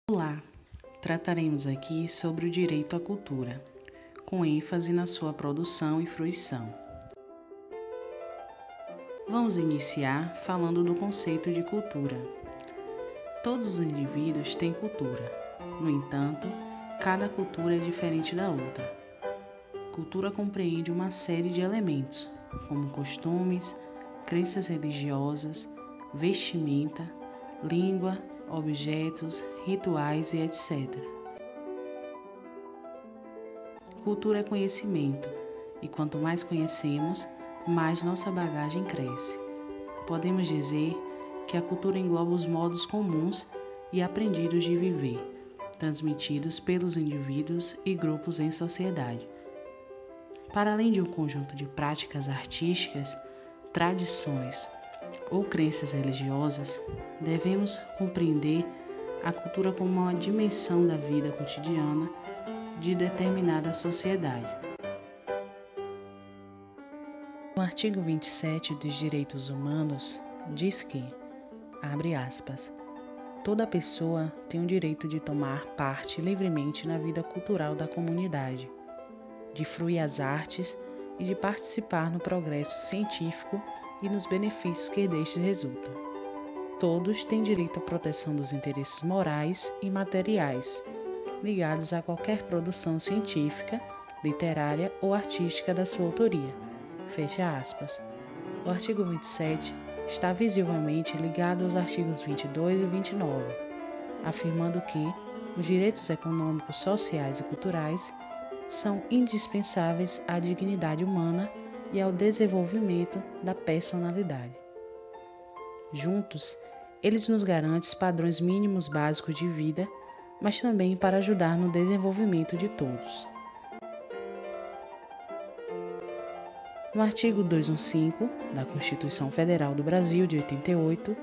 Olá, trataremos aqui sobre o direito à cultura, com ênfase na sua produção e fruição. Vamos iniciar falando do conceito de cultura. Todos os indivíduos têm cultura, no entanto, cada cultura é diferente da outra. Cultura compreende uma série de elementos, como costumes, crenças religiosas, vestimenta, língua, objetos, rituais e etc. Cultura é conhecimento, e quanto mais conhecemos, mais nossa bagagem cresce. Podemos dizer que a cultura engloba os modos comuns e aprendidos de viver, transmitidos pelos indivíduos e grupos em sociedade. Para além de um conjunto de práticas artísticas, tradições ou crenças religiosas, devemos compreender a cultura como uma dimensão da vida cotidiana de determinada sociedade. No artigo 27 dos Direitos Humanos, diz que, abre aspas, toda pessoa tem o direito de tomar parte livremente na vida cultural da comunidade, de fruir as artes e de participar no progresso científico e nos benefícios que destes resultam. Todos têm direito à proteção dos interesses morais e materiais, ligados a qualquer produção científica, literária ou artística da sua autoria. Fecha aspas. O artigo 27 está visivelmente ligado aos artigos 22 e 29, afirmando que os direitos econômicos, sociais e culturais são indispensáveis à dignidade humana e ao desenvolvimento da personalidade. Juntos, eles nos garantem padrões mínimos básicos de vida, mas também para ajudar no desenvolvimento de todos. No artigo 215 da Constituição Federal do Brasil de 88,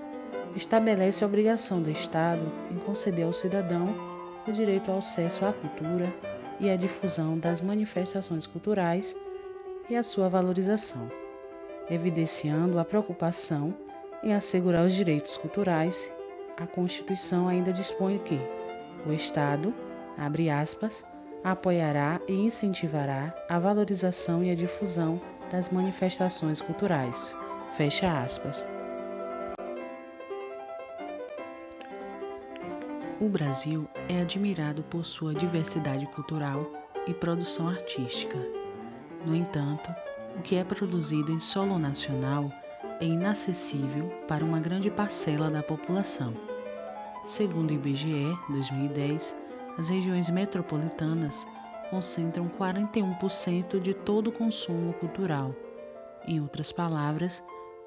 estabelece a obrigação do Estado em conceder ao cidadão o direito ao acesso à cultura e à difusão das manifestações culturais e a sua valorização, evidenciando a preocupação em assegurar os direitos culturais. A Constituição ainda dispõe que o Estado, abre aspas, apoiará e incentivará a valorização e a difusão das manifestações culturais, fecha aspas. O Brasil é admirado por sua diversidade cultural e produção artística. No entanto, o que é produzido em solo nacional é inacessível para uma grande parcela da população. Segundo o IBGE 2010, as regiões metropolitanas concentram 41% de todo o consumo cultural. Em outras palavras,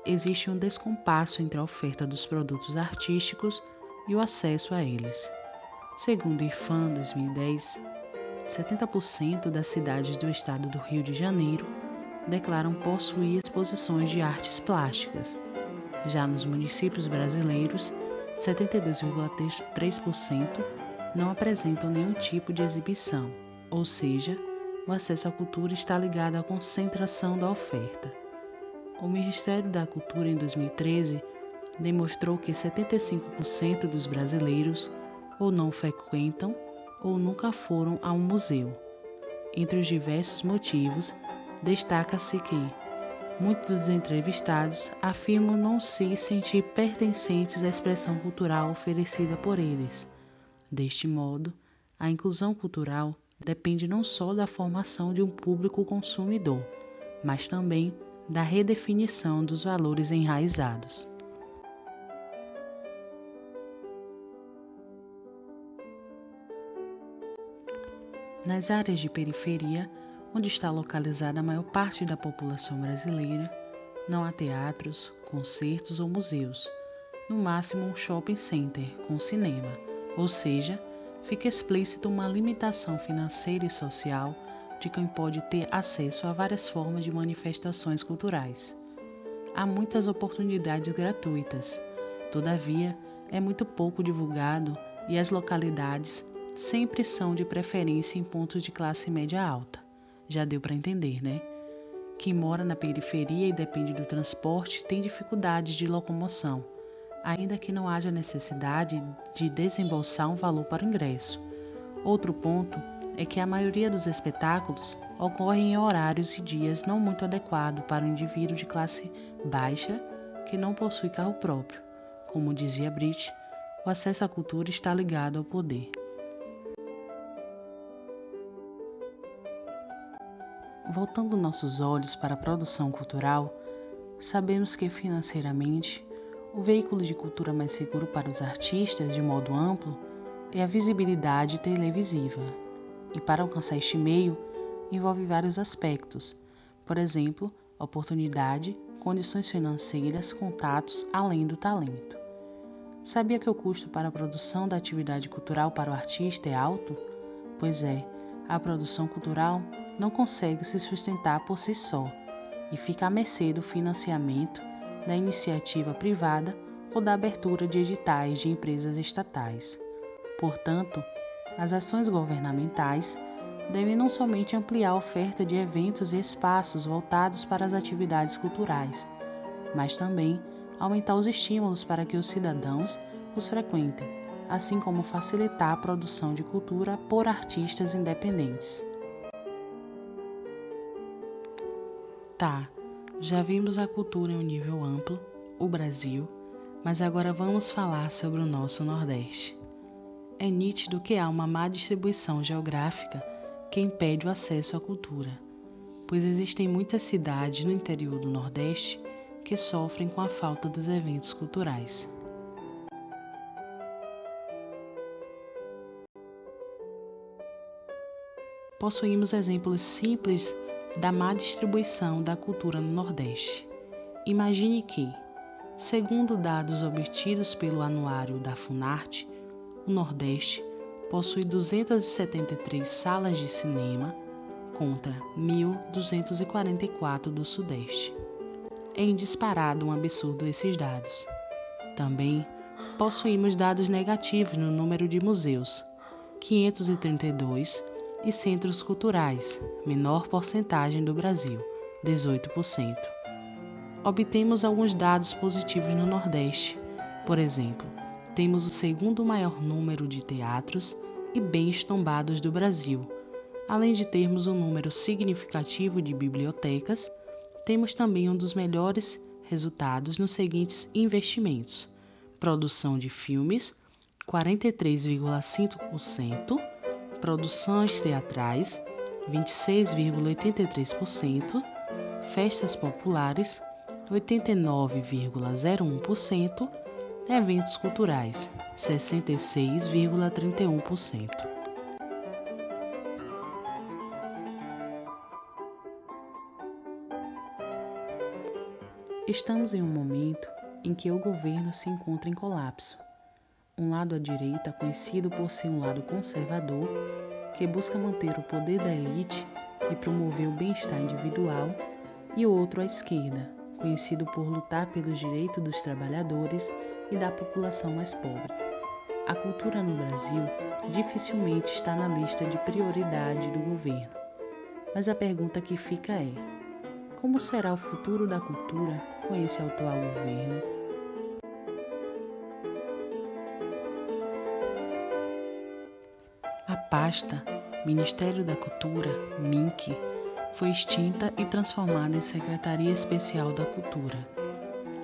existe um descompasso entre a oferta dos produtos artísticos e o acesso a eles. Segundo o IFAM 2010, 70% das cidades do estado do Rio de Janeiro declaram possuir exposições de artes plásticas. Já nos municípios brasileiros, 72,3% não apresentam nenhum tipo de exibição, ou seja, o acesso à cultura está ligado à concentração da oferta. O Ministério da Cultura, em 2013, demonstrou que 75% dos brasileiros ou não frequentam ou nunca foram a um museu. Entre os diversos motivos, destaca-se que muitos dos entrevistados afirmam não se sentir pertencentes à expressão cultural oferecida por eles. Deste modo, a inclusão cultural depende não só da formação de um público consumidor, mas também da redefinição dos valores enraizados. Nas áreas de periferia, onde está localizada a maior parte da população brasileira, não há teatros, concertos ou museus, no máximo um shopping center com cinema, ou seja, fica explícito uma limitação financeira e social de quem pode ter acesso a várias formas de manifestações culturais. Há muitas oportunidades gratuitas, todavia, é muito pouco divulgado e as localidades sempre são de preferência em pontos de classe média alta. Já deu para entender, né? Quem mora na periferia e depende do transporte tem dificuldades de locomoção, ainda que não haja necessidade de desembolsar um valor para o ingresso. Outro ponto é que a maioria dos espetáculos ocorre em horários e dias não muito adequados para o indivíduo de classe baixa que não possui carro próprio. Como dizia Brit, o acesso à cultura está ligado ao poder. Voltando nossos olhos para a produção cultural, sabemos que financeiramente o veículo de cultura mais seguro para os artistas, de modo amplo, é a visibilidade televisiva. E para alcançar este meio, envolve vários aspectos, por exemplo, oportunidade, condições financeiras, contatos, além do talento. Sabia que o custo para a produção da atividade cultural para o artista é alto? Pois é, a produção cultural não consegue se sustentar por si só e fica à mercê do financiamento da iniciativa privada ou da abertura de editais de empresas estatais. Portanto, as ações governamentais devem não somente ampliar a oferta de eventos e espaços voltados para as atividades culturais, mas também aumentar os estímulos para que os cidadãos os frequentem, assim como facilitar a produção de cultura por artistas independentes. Tá, já vimos a cultura em um nível amplo, o Brasil, mas agora vamos falar sobre o nosso Nordeste. É nítido que há uma má distribuição geográfica que impede o acesso à cultura, pois existem muitas cidades no interior do Nordeste que sofrem com a falta dos eventos culturais. Possuímos exemplos simples da má distribuição da cultura no Nordeste. Imagine que, segundo dados obtidos pelo anuário da Funarte, o Nordeste possui 273 salas de cinema contra 1.244 do Sudeste. É em disparado um absurdo esses dados. Também possuímos dados negativos no número de museus, 532, e centros culturais, menor porcentagem do Brasil, 18%. Obtemos alguns dados positivos no Nordeste. Por exemplo, temos o segundo maior número de teatros e bens tombados do Brasil. Além de termos um número significativo de bibliotecas, temos também um dos melhores resultados nos seguintes investimentos: produção de filmes, 43,5%, produções teatrais, 26,83%, festas populares, 89,01%, eventos culturais, 66,31%. Estamos em um momento em que o governo se encontra em colapso. Um lado à direita, conhecido por ser um lado conservador, que busca manter o poder da elite e promover o bem-estar individual, e o outro à esquerda, conhecido por lutar pelos direitos dos trabalhadores e da população mais pobre. A cultura no Brasil dificilmente está na lista de prioridade do governo. Mas a pergunta que fica é: como será o futuro da cultura com esse atual governo? A pasta Ministério da Cultura, MINC, foi extinta e transformada em Secretaria Especial da Cultura.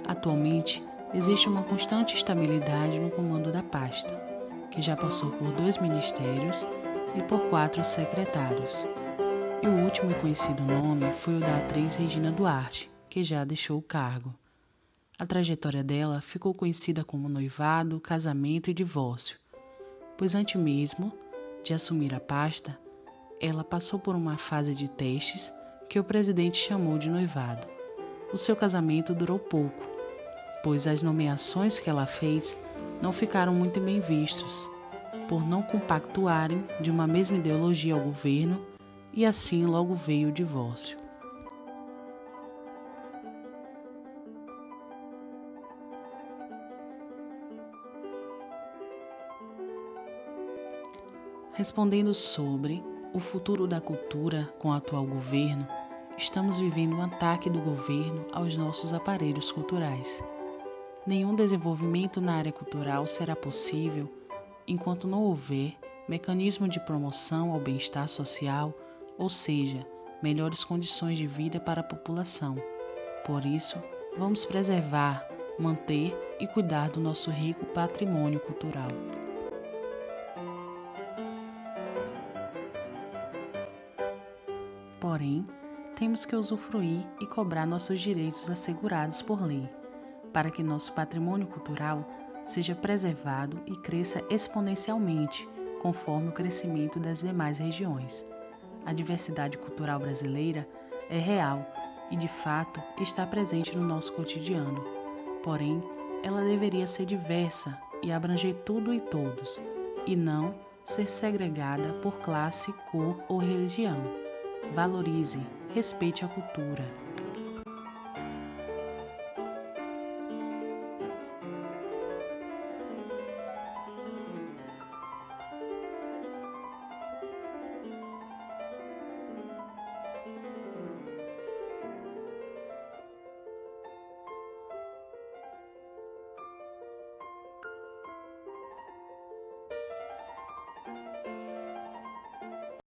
Atualmente, existe uma constante estabilidade no comando da pasta, que já passou por 2 ministérios e por 4 secretários. E o último e conhecido nome foi o da atriz Regina Duarte, que já deixou o cargo. A trajetória dela ficou conhecida como noivado, casamento e divórcio, pois antes mesmo de assumir a pasta, ela passou por uma fase de testes que o presidente chamou de noivado. O seu casamento durou pouco, pois as nomeações que ela fez não ficaram muito bem vistas, por não compactuarem de uma mesma ideologia ao governo, e assim logo veio o divórcio. Respondendo sobre o futuro da cultura com o atual governo, estamos vivendo um ataque do governo aos nossos aparelhos culturais. Nenhum desenvolvimento na área cultural será possível enquanto não houver mecanismo de promoção ao bem-estar social, ou seja, melhores condições de vida para a população. Por isso, vamos preservar, manter e cuidar do nosso rico patrimônio cultural. Porém, temos que usufruir e cobrar nossos direitos assegurados por lei, para que nosso patrimônio cultural seja preservado e cresça exponencialmente, conforme o crescimento das demais regiões. A diversidade cultural brasileira é real e, de fato, está presente no nosso cotidiano. Porém, ela deveria ser diversa e abranger tudo e todos, e não ser segregada por classe, cor ou religião. Valorize, respeite a cultura.